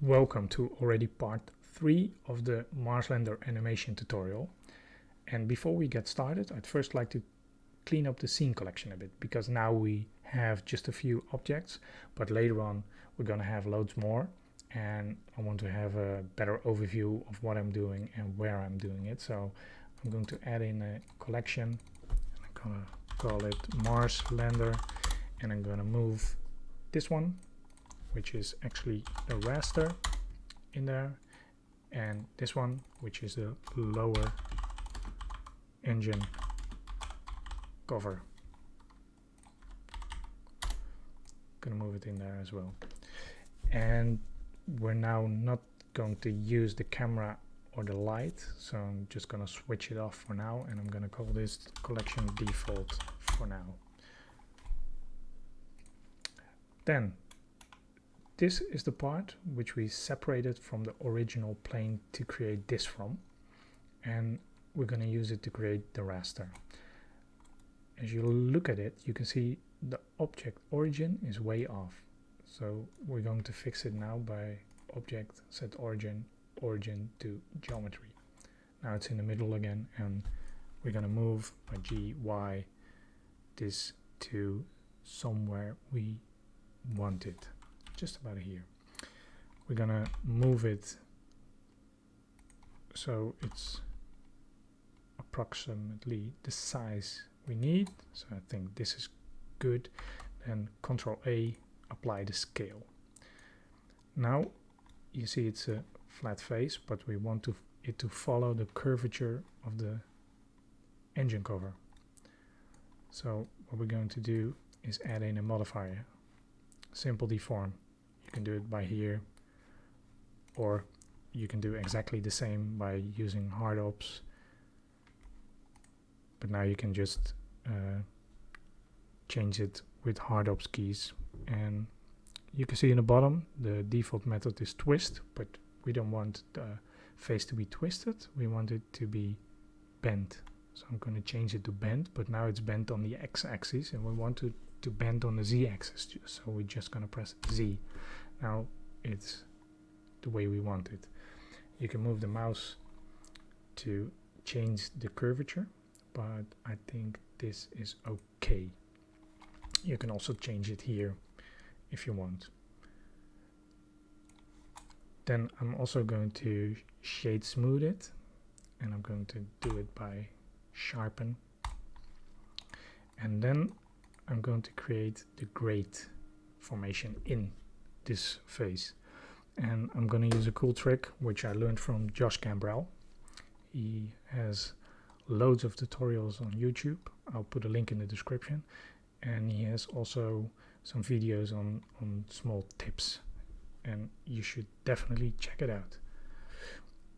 Welcome to already part 3 of the Marslander animation tutorial. And before we get started, I'd first like to clean up the scene collection a bit, because now we have just a few objects, but later on we're going to have loads more, and I want to have a better overview of what I'm doing and where I'm doing it. So I'm going to add in a collection, and I'm going to call it Marslander, and I'm going to move this one, which is actually the raster, in there, and this one, which is the lower engine cover. Gonna move it in there as well. And we're now not going to use the camera or the light, so I'm just gonna switch it off for now, and I'm gonna call this collection default for now. Then this is the part which we separated from the original plane to create this from, and we're going to use it to create the raster. As you look at it, you can see the object origin is way off, so we're going to fix it now by object set origin to geometry. Now it's in the middle again, and we're going to move by GY this to somewhere we want it. Just about here. We're gonna move it so it's approximately the size we need. So I think this is good. Then Ctrl A, apply the scale. Now you see it's a flat face, but we want it to follow the curvature of the engine cover. So what we're going to do is add in a modifier, simple deform. You can do it by here, or you can do exactly the same by using hard ops, but now you can just change it with hard ops keys. And you can see in the bottom the default method is twist, but we don't want the face to be twisted, we want it to be bent. So I'm going to change it to bent, but now it's bent on the x-axis, and we want to bend on the z-axis, so we're just going to press Z. Now it's the way we want it. You can move the mouse to change the curvature, but I think this is okay. You can also change it here if you want. Then I'm also going to shade smooth it, and I'm going to do it by sharpen, and then I'm going to create the grate formation in this face. And I'm going to use a cool trick which I learned from Josh Gambrell. He has loads of tutorials on YouTube. I'll put a link in the description, and he has also some videos on small tips, and you should definitely check it out.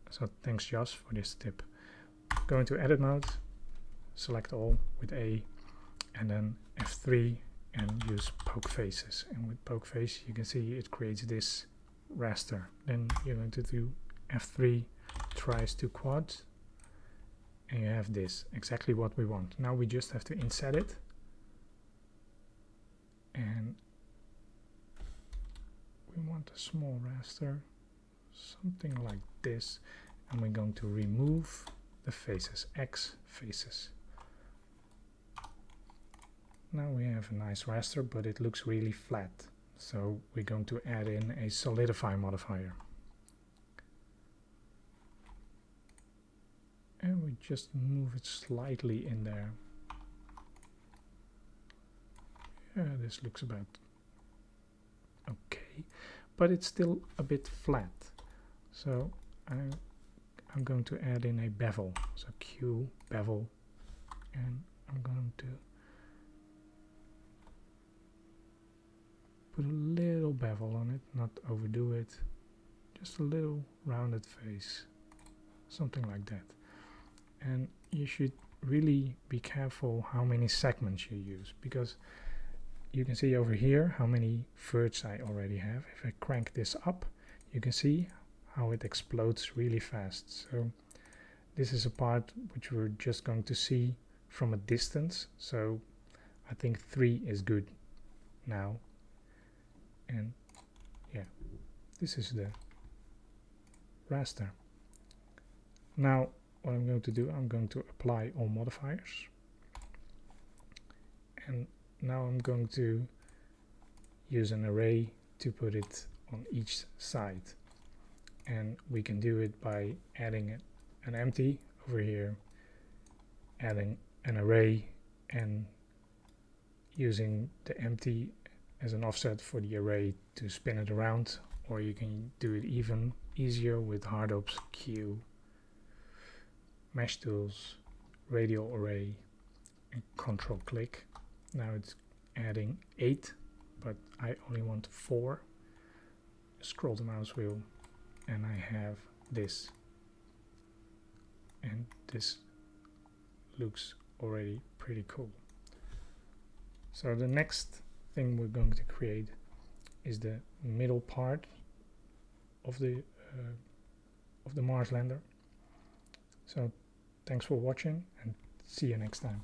So thanks Josh for this tip. Go into edit mode, select all with A, and then F3, and use poke faces. And with poke face you can see it creates this raster. Then you're going to do F3 tries to quads, and you have this, exactly what we want. Now we just have to inset it, and we want a small raster, something like this, and we're going to remove the faces, X faces. Now we have a nice raster, but it looks really flat, so we're going to add in a Solidify modifier, and we just move it slightly in there. Yeah, this looks about okay, but it's still a bit flat, so I'm going to add in a bevel, so Q bevel, and I'm going to put a little bevel on it, not overdo it, just a little rounded face, something like that. And you should really be careful how many segments you use, because you can see over here how many verts I already have. If I crank this up, you can see how it explodes really fast. So this is a part which we're just going to see from a distance, so I think 3 is good now. And yeah, this is the raster. Now what I'm going to do, I'm going to apply all modifiers, and now I'm going to use an array to put it on each side, and we can do it by adding an empty over here, adding an array, and using the empty as an offset for the array to spin it around, or you can do it even easier with hard-ops, Q, mesh tools, radial array, and control click. Now it's adding 8, but I only want 4. Scroll the mouse wheel and I have this, and this looks already pretty cool. So the next thing we're going to create is the middle part of the Marslander. So thanks for watching, and see you next time.